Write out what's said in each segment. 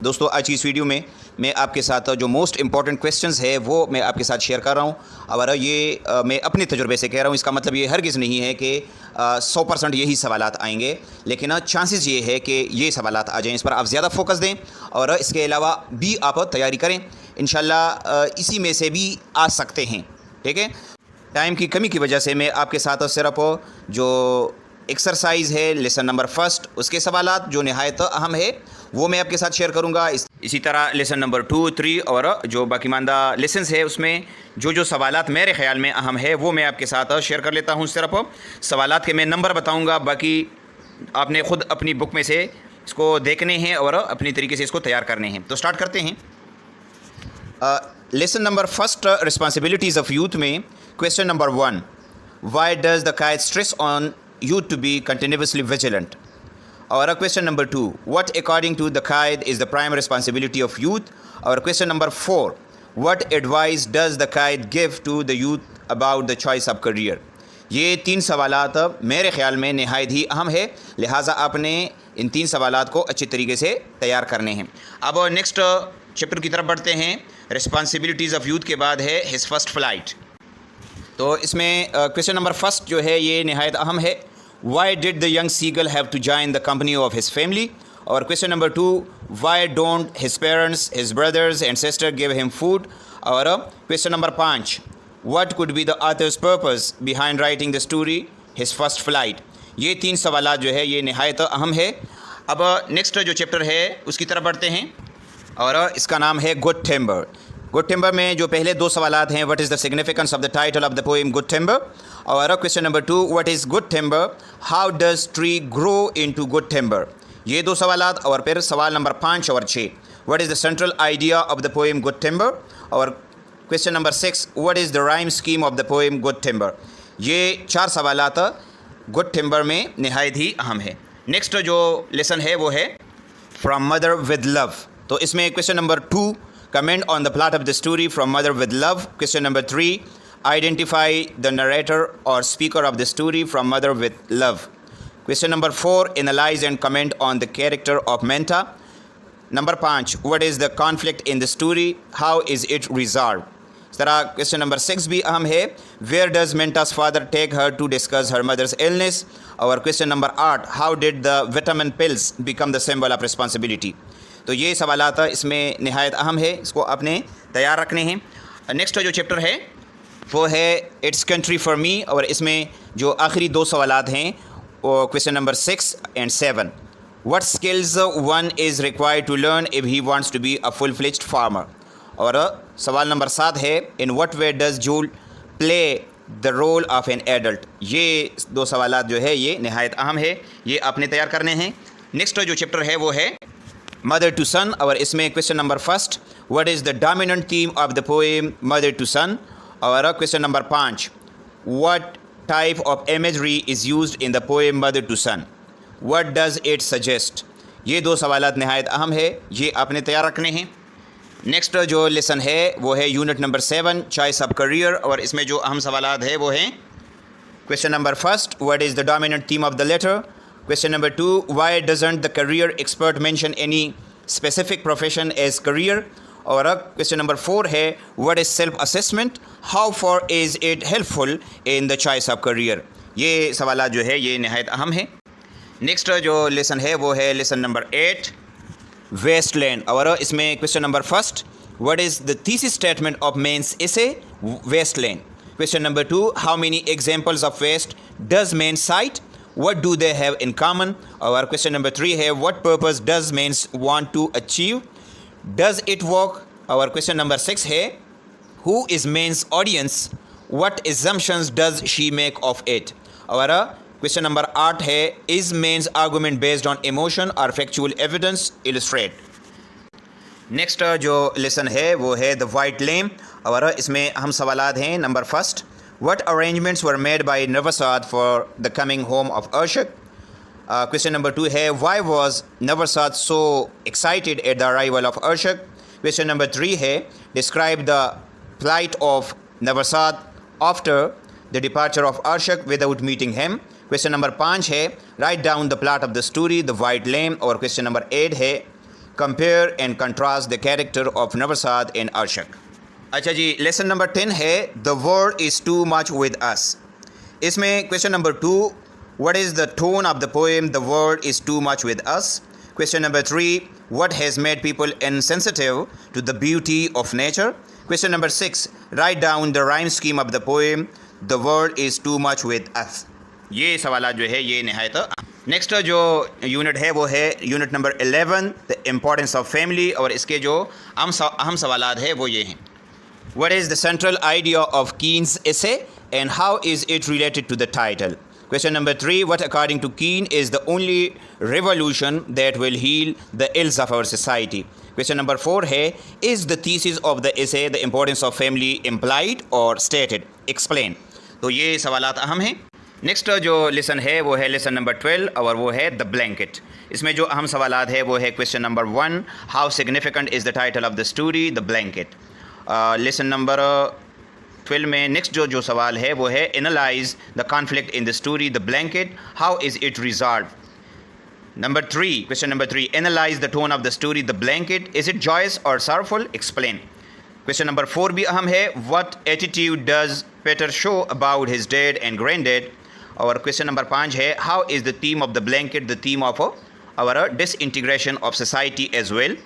दोस्तों आज की इस वीडियो में मैं आपके साथ जो मोस्ट इम्पॉर्टेंट क्वेश्चंस है वो मैं आपके साथ शेयर कर रहा हूँ। और ये मैं अपने तजुर्बे से कह रहा हूँ। इसका मतलब ये हरगिज़ नहीं है कि 100% यही सवालात आएंगे, लेकिन चांसेस ये है कि ये सवालात आ जाएँ। इस पर आप ज़्यादा फोकस दें और इसके अलावा भी आप तैयारी करें। इंशाल्लाह इसी में से भी आ सकते हैं। ठीक है, टाइम की कमी की वजह से मैं आपके साथ सिर्फ जो एक्सरसाइज है लेसन नंबर फर्स्ट उसके सवालात जो नहायत अहम है वो मैं आपके साथ शेयर करूंगा। इसी तरह लेसन नंबर 2, 3 और जो बाकी मानदा लेसन्स है उसमें जो सवालात मेरे ख़्याल में अहम है वो मैं आपके साथ शेयर कर लेता हूं। सिर्फ सवालात के मैं नंबर बताऊंगा, बाकी आपने ख़ुद अपनी बुक में से इसको देखने हैं और अपनी तरीके से इसको तैयार करने हैं। तो स्टार्ट करते हैं। Lesson number first responsibilities of youth में question number 1, why does the kite stress on youth to be continuously vigilant? Or question number 2, what according to the Qaid is the prime responsibility of youth? Or question number 4, what advice does the Qaid give to the youth about the choice of career? ये 3 सवालात मेरे ख़्याल में नहायत ही अहम है, लिहाजा आपने इन 3 सवालात को अच्छी तरीके से तैयार करने हैं। अब नेक्स्ट चैप्टर की तरफ बढ़ते हैं। रिस्पॉन्सिबिलिटीज़ ऑफ यूथ के बाद है हिज फर्स्ट फ्लाइट। तो इसमें क्वेश्चन नंबर फर्स्ट जो है ये नहायत अहम है। Why did the young seagull have to join the company of his family? और question number 2, why don't his parents, his brothers and sister give him food? और question number 5, what could be the author's purpose behind writing the story his first flight? ये 3 सवालात जो है ये नहायत अहम है। अब नेक्स्ट जो चैप्टर है उसकी तरफ बढ़ते हैं और इसका नाम है गुड टिम्बर। गुड टिम्बर में जो पहले 2 सवालात हैं, what is the significance of the title of the poem good timber? और question number 2, what is good timber, how does tree grow into good timber? ये 2 सवालात। और फिर सवाल नंबर 5 और 6, what is the central idea of the poem good timber? और question number 6, what is the rhyme scheme of the poem good timber? ये 4 सवालात good timber में नहायत ही अहम है। नेक्स्ट जो लेसन है वो है फ्रॉम मदर विद लव। तो इसमें question number 2, comment on the plot of the story from Mother with Love. Question number 3, identify the narrator or speaker of the story from Mother with Love. Question number 4, analyze and comment on the character of Menta. Number 5, what is the conflict in the story? How is it resolved? इस तरह question number 6 भी अहम है। Where does Menta's father take her to discuss her mother's illness? और question number 8, how did the vitamin pills become the symbol of responsibility? तो ये सवालात इसमें नहायत अहम है, इसको आपने तैयार रखने हैं। नेक्स्ट जो चैप्टर है वो है इट्स कंट्री फॉर मी और इसमें जो आखिरी 2 सवालात हैं वो question number 6 and 7, what skills one is required to learn if he wants to be a full fledged farmer? और सवाल नंबर 7 है in what way does Jule play the role of an adult? ये 2 सवालात जो है ये नहायत अहम है, ये आपने तैयार करने हैं। नेक्स्ट जो चैप्टर है वो है मदर टू सन और इसमें question number 1, what is the dominant theme of the poem mother to son? और question number 5, what type of imagery is used in the poem mother to son? What does it suggest? ये 2 सवालात नहायत अहम है, ये आपने तैयार रखने हैं। नेक्स्ट जो लेसन है वो है unit number 7, choice of career और इसमें जो अहम सवालात है वो हैं question number 1, what is the dominant theme of the letter? Question number 2, why doesn't the career expert mention any specific profession as career? और question number 4 है what is self assessment? How far is it helpful in the choice of career? ये सवालात जो है ये नहायत अहम है। नेक्स्ट जो लेसन है वो है लेसन नंबर 8, वेस्टलैंड और इसमें question number 1, what is the thesis statement of Main's essay Wasteland? Question number 2, how many examples of waste does Main cite? What do they have in common? Our question number 3 है what purpose does Main want to achieve? Does it work? Our question number 6 है who is Main's audience? What assumptions does she make of it? Our question number 8 है is Main's argument based on emotion or factual evidence? Illustrate. Next जो lesson है वो है the white लेम और इसमें अहम सवालात हैं। Number 1, what arrangements were made by Navasad for the coming home of Arshak? Question number 2 है why was Navasad so excited at the arrival of Arshak? Question number 3 है describe the plight of Navasad after the departure of Arshak without meeting him. Question number 5 है write down the plot of the story The White Lamb और question number 8 है compare and contrast the character of Nawsad and Arshak. अच्छा जी, lesson number 10 है the world is too much with us. इसमें question number 2, what is the tone of the poem the world is too much with us. Question number 3, what has made people insensitive to the beauty of nature? Question number 6, write down the rhyme scheme of the poem The world is too much with us. ये सवाल जो है ये नहायत। Next जो unit है वो है unit number 11 the importance of family, और इसके जो अहम सवाल है वो ये हैं। What is the central idea of Keene's essay and how is it related to the title? Question number 3, what according to Keene is the only revolution that will heal the ills of our society? Question number 4 है is the thesis of the essay the importance of family implied or stated? Explain. तो ये सवालात अहम हैं। Next जो lesson है वो है लेसन नंबर 12 और वो है द ब्लैंकेट। इसमें जो अहम सवालात है वो है question number 1, how significant is the title of the story the blanket. Lesson number 12 में नेक्स्ट जो सवाल है वो है analyse the conflict in the story the blanket, how is it resolve. Number 3, question number 3, analyse the tone of the story the blanket, is it joyous और sorrowful? Explain. Question number 4 भी अहम है, what attitude does Peter show about his dad and granddad. और question number 5 है, how is the theme of the blanket the theme of our disintegration of society as well.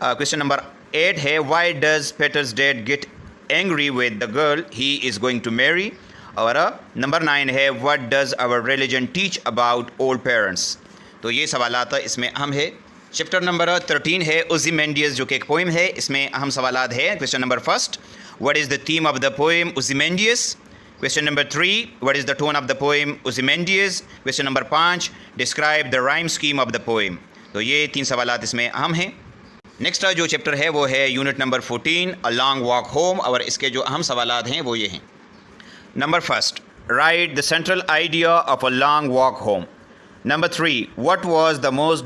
Question number 8 है, why does Peter's dad get angry with the girl he is going to marry। और number 9 है, what does our religion teach about old parents। तो ये सवालात इसमें अहम है। Chapter number 13 है ओज़िमेंडियस जो कि एक पोइम है, इसमें अहम सवालात है। Question number 1, what is the theme of the poem Ozymandias. Question number 3, what is the tone of the poem Ozymandias. Question number 5, describe the rhyme scheme of the poem। तो ये 3 सवालात इसमें अहम हैं। नेक्स्ट जो चैप्टर है वो है unit number 14 a long walk home, और इसके जो अहम सवालात हैं वो ये हैं। Number 1, right the central idea of a long walk home. Number 3, what was the most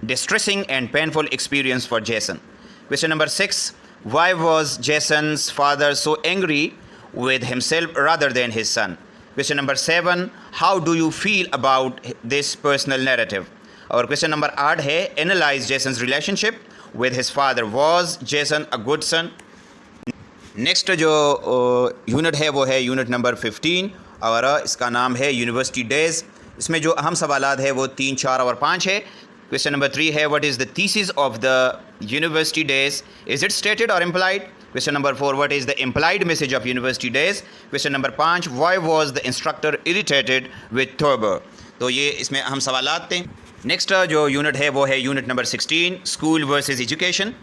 distressing and painful experience for Jason. Question number 6, why was Jason's father so angry with himself rather than his son? Question number 7, how do you feel about this personal narrative? और question number 8 है, analyze Jason's relationship with his father. Was Jason a good son? Next जो unit है वो है unit number 15 और इसका नाम है यूनिवर्सिटी डेज़। इसमें जो अहम सवालात है वो 3, 4 और 5 है। क्वेश्चन नंबर 3 है, what is the thesis of the university days, is it stated or implied. Question number 4, what is the implied message of university days. Question number 5, why was the instructor irritated with Thurber. तो ये इसमें अहम सवालात थे। Next जो unit है वो है unit number 16 school versus education.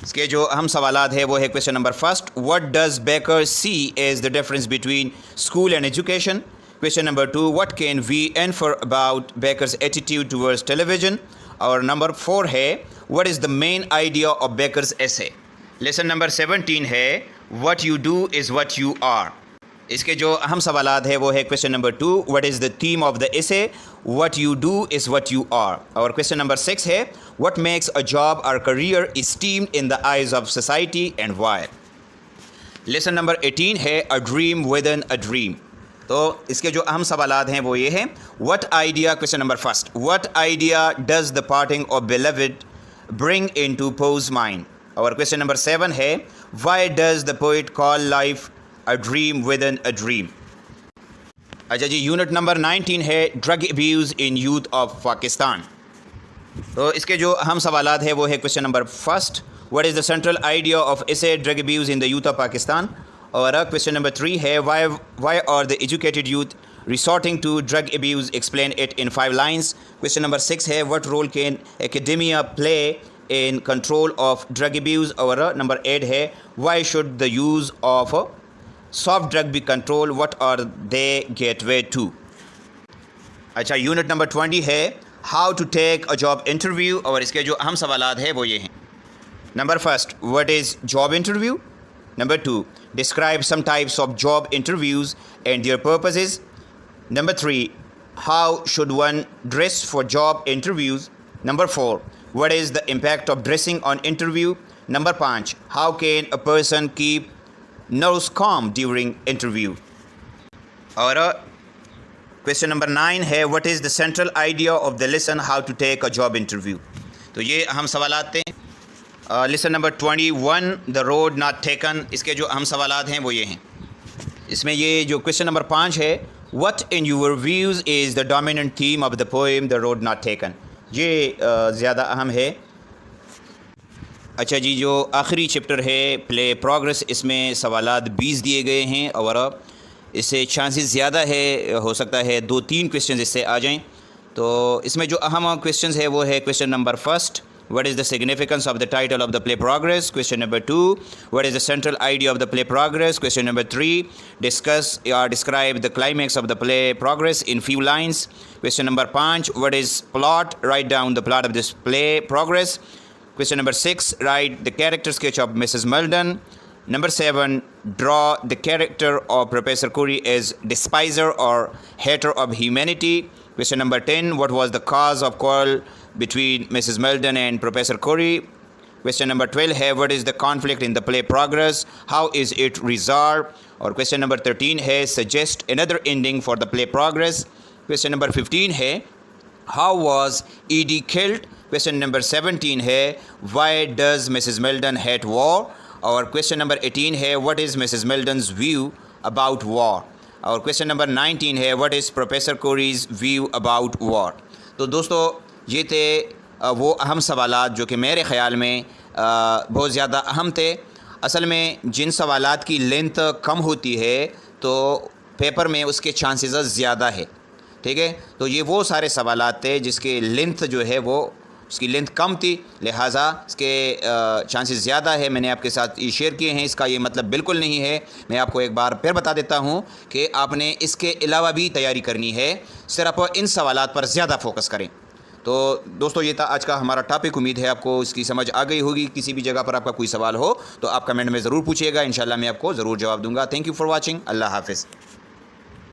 इसके जो अहम सवालात है वो है question number 1, what does Baker see as the difference between school and education. Question number 2, what can we infer about Baker's attitude towards television. और नंबर 4 है, what is the main idea of Baker's essay. Lesson number 17 है, what you do is what you are. इसके जो अहम सवालात है वो है question number 2, what is the theme of the essay, what you do is what you are. और question number 6 है, what makes a job or career esteemed in the eyes of society and why. Lesson number 18 है, a dream within a dream. तो इसके जो अहम सवालात हैं वो ये हैं, what idea, question number 1, what idea does the parting of beloved bring into pose mind. और क्वेश्चन नंबर 7 है, why does the poet call life a dream within a dream. अच्छा जी, यूनिट नंबर 19 है drug abuse in youth of Pakistan. तो इसके जो अहम सवालात है वो है question number 1, what is the central idea of essay drug abuse in the youth of Pakistan. और क्वेश्चन नंबर 3 है, why are the educated youth resorting to drug abuse, explain it in 5 lines. Question number 6 है, what role can academia play in control of drug abuse. और number 8 है, why should the use of soft drug be control, what are the gateway to. अच्छा, unit number 20 है how to take a job interview. और इसके जो अहम सवालात है वो ये हैं, number 1, what is job interview. Number 2, describe some types of job interviews and their purposes. Number 3, how should one dress for job interviews. Number 4, what is the impact of dressing on interview. Number 5, how can a person keep nerves calm during interview। और question number 9 है, what is the central idea of the lesson how to take a job interview. तो ये अहम सवालात थे। Lesson number 21 the road not taken, इसके जो अहम सवालात हैं वो ये हैं। इसमें ये जो क्वेश्चन नंबर 5 है, what in your views is the dominant theme of the poem the road not taken, ये ज़्यादा अहम है। अच्छा जी, जो आखिरी चैप्टर है प्ले प्रोग्रेस, इसमें सवालात 20 दिए गए हैं और इससे चांसेस ज़्यादा है, हो सकता है 2-3 क्वेश्चन इससे आ जाएं। तो इसमें जो अहम क्वेश्चन है वो है question number 1, what is the significance of the title of the play progress? Question number 2, what is the central idea of the play progress? Question number 3, discuss or describe the climax of the play progress in few lines. Question number 5, what is plot? Write down the plot of this play progress. Question number 6, write the character sketch of Mrs. Maldon. Number 7, draw the character of Professor Curry as despiser or hater of humanity. Question number 10, what was the cause of quarrel between Mrs. Maldon and Professor Curry? Question number 12 है, what is the conflict in the play progress? How is it resolved? और question number 13 है, suggest another ending for the play progress. Question number 15 है, how was Edie killed? Question number 17 है, why does Mrs. Maldon hate war? और question number 18 है, what is Mrs. Maldon's view about war? और question number 19 है, what is professor Cori's view about war. तो दोस्तों ये थे वो अहम सवालात जो कि मेरे ख़्याल में बहुत ज़्यादा अहम थे। असल में जिन सवालात की लेंथ कम होती है तो पेपर में उसके चांसेस ज़्यादा है, ठीक है। तो ये वो सारे सवालात थे जिसके लेंथ जो है वो उसकी लेंथ कम थी, लिहाजा इसके चांसेस ज़्यादा है। मैंने आपके साथ ये शेयर किए हैं, इसका ये मतलब बिल्कुल नहीं है। मैं आपको एक बार फिर बता देता हूँ कि आपने इसके अलावा भी तैयारी करनी है, सिर्फ इन सवालात पर ज़्यादा फोकस करें। तो दोस्तों ये था आज का हमारा टॉपिक। उम्मीद है आपको इसकी समझ आ गई होगी। किसी भी जगह पर आपका कोई सवाल हो तो आप कमेंट में ज़रूर पूछिएगा, इंशाल्लाह मैं आपको ज़रूर जवाब दूँगा। Thank you for watching. अल्लाह हाफ़िज़।